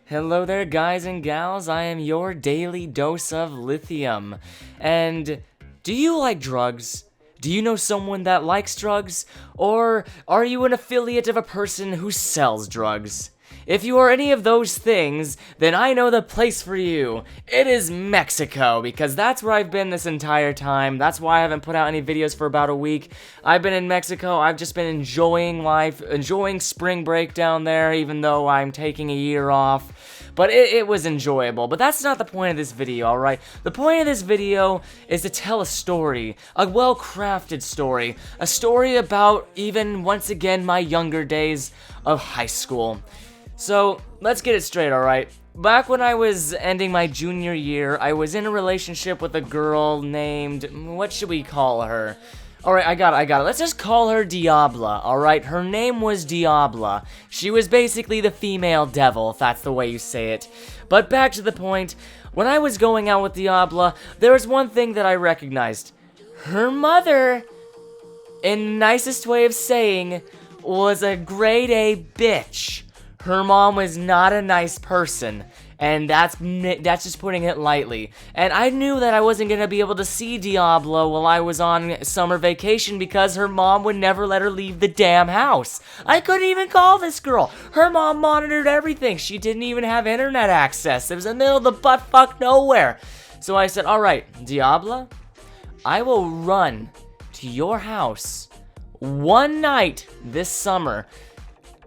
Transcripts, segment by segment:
Hello there, guys and gals. I am your daily dose of lithium. And do you like drugs? Do you know someone that likes drugs? Or are you an affiliate of a person who sells drugs? If you are any of those things, then I know the place for you. It is Mexico, because that's where I've been this entire time. That's why I haven't put out any videos for about a week. I've been in Mexico. I've just been enjoying life, enjoying spring break down there, even though I'm taking a year off. But it was enjoyable. But that's not the point of this video, alright? The point of this video is to tell a story. A well-crafted story. A story about, even once again, my younger days of high school. So, let's get it straight, alright? Back when I was ending my junior year, I was in a relationship with a girl named... what should we call her? Alright, I got it. Let's just call her Diabla, alright? Her name was Diabla. She was basically the female devil, if that's the way you say it. But back to the point, when I was going out with Diabla, there was one thing that I recognized. Her mother, in the nicest way of saying, was a grade A bitch. Her mom was not a nice person, and that's just putting it lightly. And I knew that I wasn't going to be able to see Diablo while I was on summer vacation because her mom would never let her leave the damn house. I couldn't even call this girl. Her mom monitored everything. She didn't even have internet access. It was in the middle of the butt-fuck nowhere. So I said, alright, Diablo, I will run to your house one night this summer.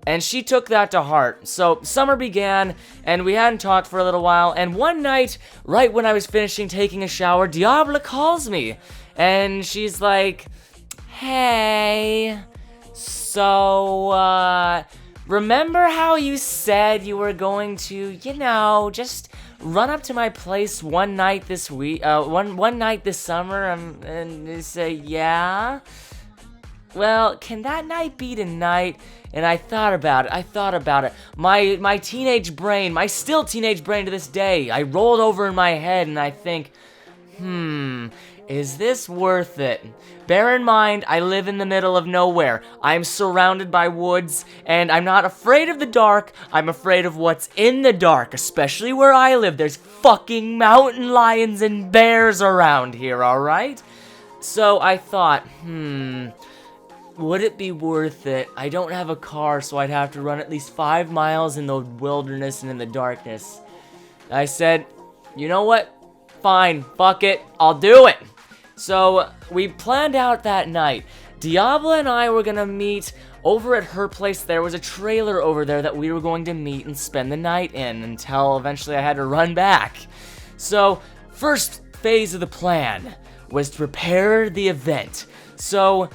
And she took that to heart. So, summer began, and we hadn't talked for a little while, and one night, right when I was finishing taking a shower, Diabla calls me. And she's like, hey, so, remember how you said you were going to, just run up to my place one night this week, one night this summer, and they say, yeah? Well, can that night be tonight? And I thought about it. My teenage brain, my still teenage brain to this day, I rolled over in my head and I think, is this worth it? Bear in mind, I live in the middle of nowhere. I'm surrounded by woods, and I'm not afraid of the dark. I'm afraid of what's in the dark, especially where I live. There's fucking mountain lions and bears around here, alright? So I thought, would it be worth it? I don't have a car, so I'd have to run at least 5 miles in the wilderness and in the darkness. I said, you know what? Fine, fuck it, I'll do it. So, we planned out that night. Diabla and I were gonna meet over at her place. There was a trailer over there that we were going to meet and spend the night in until eventually I had to run back. So, first phase of the plan was to prepare the event. So,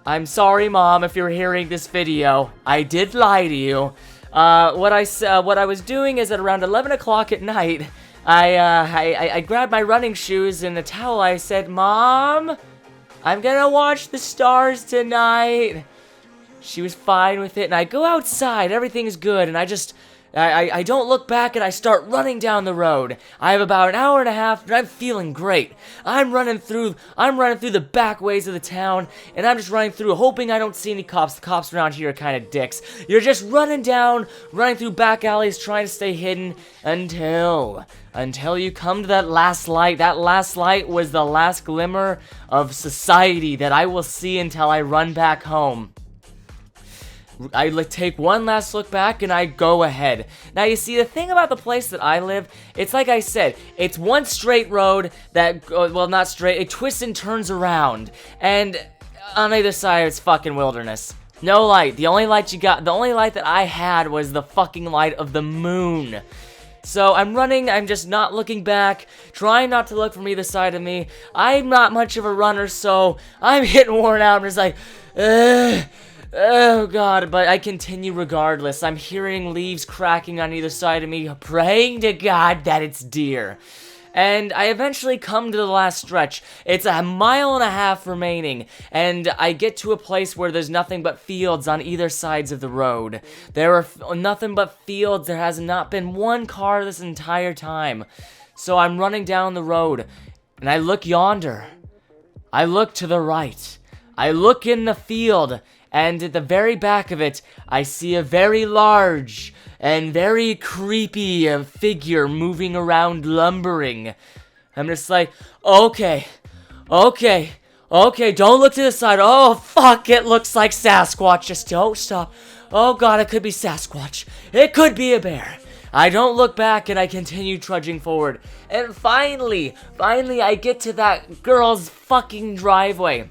I'm sorry, Mom, if you're hearing this video. I did lie to you. What I was doing is at around 11 o'clock at night, I grabbed my running shoes and a towel. I said, Mom, I'm gonna watch the stars tonight. She was fine with it, and I go outside. Everything's good, and I don't look back, and I start running down the road. I have about an hour and a half, and I'm feeling great. I'm running through the back ways of the town, and I'm just running through, hoping I don't see any cops. The cops around here are kind of dicks. You're just running through back alleys, trying to stay hidden until you come to that last light. That last light was the last glimmer of society that I will see until I run back home. I take one last look back and I go ahead. Now you see, the thing about the place that I live, it's like I said, it's one straight road that, well, not straight, it twists and turns around. And on either side it's fucking wilderness. No light. The only light that I had was the fucking light of the moon. So I'm running, I'm just not looking back, trying not to look from either side of me. I'm not much of a runner, so I'm getting worn out. I'm just like, oh god, but I continue regardless. I'm hearing leaves cracking on either side of me, praying to God that it's deer. And I eventually come to the last stretch. It's a mile and a half remaining, and I get to a place where there's nothing but fields on either sides of the road. There are nothing but fields. There has not been one car this entire time. So I'm running down the road, and I look yonder. I look to the right. I look in the field, and at the very back of it, I see a very large and very creepy figure moving around lumbering. I'm just like, okay, don't look to the side. Oh, fuck, it looks like Sasquatch. Just don't stop. Oh, God, it could be Sasquatch. It could be a bear. I don't look back, and I continue trudging forward. And finally, I get to that girl's fucking driveway.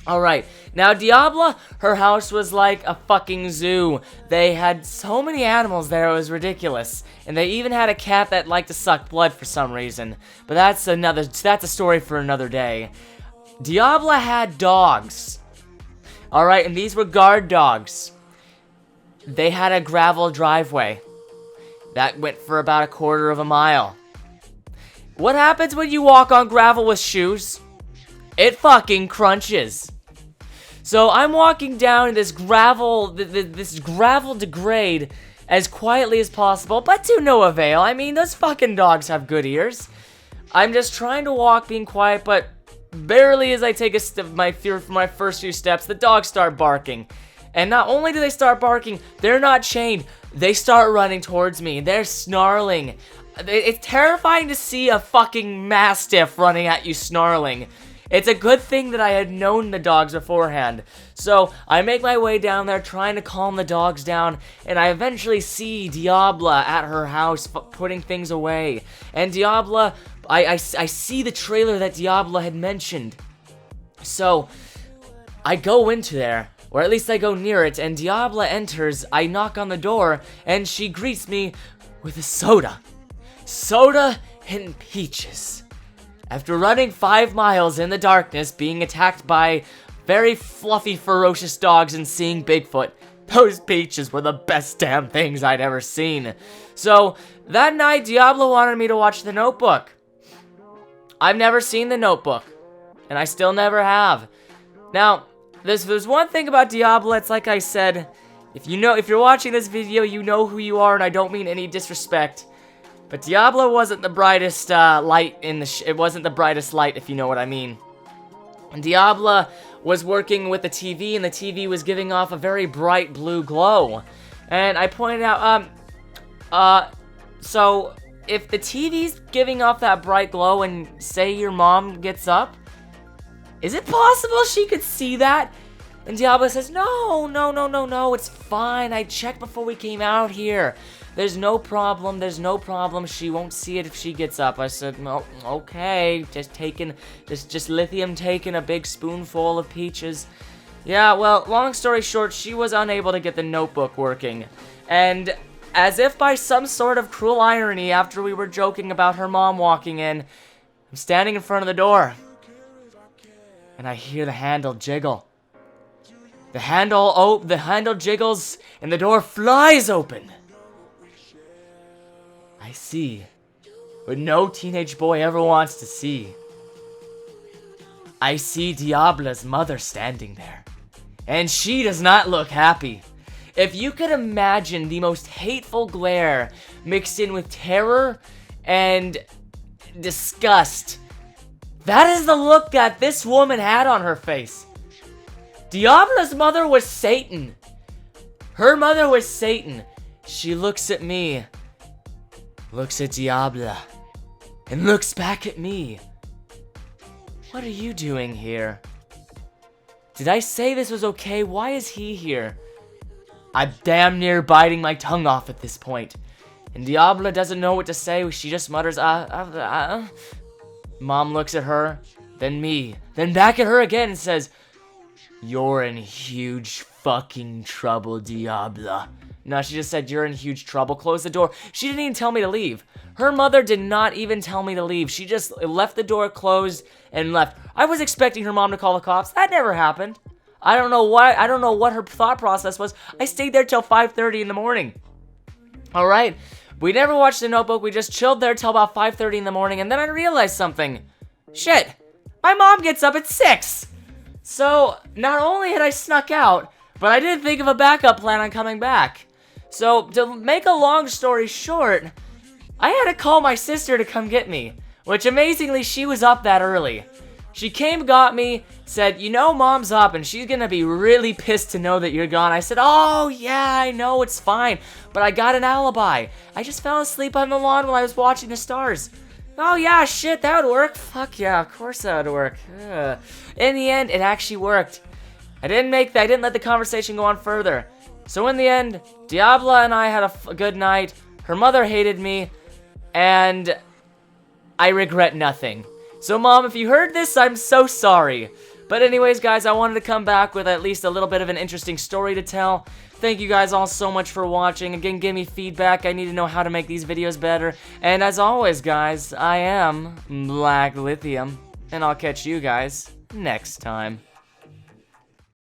Alright, now Diabla, her house was like a fucking zoo. They had so many animals there, it was ridiculous. And they even had a cat that liked to suck blood for some reason. But that's a story for another day. Diabla had dogs. Alright, and these were guard dogs. They had a gravel driveway that went for about a quarter of a mile. What happens when you walk on gravel with shoes? It fucking crunches. So I'm walking down this gravel degrade as quietly as possible, but to no avail. I mean, those fucking dogs have good ears. I'm just trying to walk, being quiet, but barely as I take my first few steps, the dogs start barking. And not only do they start barking, they're not chained. They start running towards me. They're snarling. It's terrifying to see a fucking mastiff running at you snarling. It's a good thing that I had known the dogs beforehand. So I make my way down there trying to calm the dogs down, and I eventually see Diabla at her house putting things away. And Diabla, I see the trailer that Diabla had mentioned. So I go into there, or at least I go near it, and Diabla enters. I knock on the door, and she greets me with a soda. Soda and peaches. After running 5 miles in the darkness, being attacked by very fluffy, ferocious dogs and seeing Bigfoot, those peaches were the best damn things I'd ever seen. So, that night, Diabla wanted me to watch The Notebook. I've never seen The Notebook, and I still never have. Now, there's one thing about Diabla, it's like I said, if you're watching this video, you know who you are, and I don't mean any disrespect. But Diabla wasn't the brightest light it wasn't the brightest light, if you know what I mean. And Diabla was working with the TV, and the TV was giving off a very bright blue glow. And I pointed out, so if the TV's giving off that bright glow and say your mom gets up, is it possible she could see that? And Diabla says, no, it's fine. I checked before we came out here. There's no problem, she won't see it if she gets up. I said, no, okay, just Lithium taking a big spoonful of peaches. Yeah, well, long story short, she was unable to get the Notebook working. And as if by some sort of cruel irony, after we were joking about her mom walking in, I'm standing in front of the door, and I hear the handle jiggle. The handle jiggles, and the door flies open. I see what no teenage boy ever wants to see. I see Diabla's mother standing there, and she does not look happy. If you could imagine the most hateful glare mixed in with terror and disgust, that is the look that this woman had on her face. Diabla's mother was Satan. Her mother was Satan. She looks at me, looks at Diabla, and looks back at me. What are you doing here? Did I say this was okay? Why is he here? I'm damn near biting my tongue off at this point. And Diabla doesn't know what to say. She just mutters, Mom looks at her, then me, then back at her again and says, "You're in huge fucking trouble, Diabla." No, she just said, "You're in huge trouble. Close the door." She didn't even tell me to leave. Her mother did not even tell me to leave. She just left the door closed and left. I was expecting her mom to call the cops. That never happened. I don't know what her thought process was. I stayed there till 5:30 in the morning. All right. We never watched The Notebook. We just chilled there till about 5:30 in the morning, and then I realized something. Shit. My mom gets up at 6. So, not only had I snuck out, but I didn't think of a backup plan on coming back. So, to make a long story short, I had to call my sister to come get me, which amazingly, she was up that early. She came, got me, said, you know mom's up and she's gonna be really pissed to know that you're gone. I said, oh yeah, I know, it's fine, but I got an alibi. I just fell asleep on the lawn while I was watching the stars. Oh yeah, shit, that would work. Fuck yeah, of course that would work. Ugh. In the end, it actually worked. I didn't let the conversation go on further. So in the end, Diabla and I had a good night. Her mother hated me, and I regret nothing. So Mom, if you heard this, I'm so sorry. But anyways, guys, I wanted to come back with at least a little bit of an interesting story to tell. Thank you guys all so much for watching. Again, give me feedback. I need to know how to make these videos better. And as always, guys, I am Black Lithium. And I'll catch you guys next time.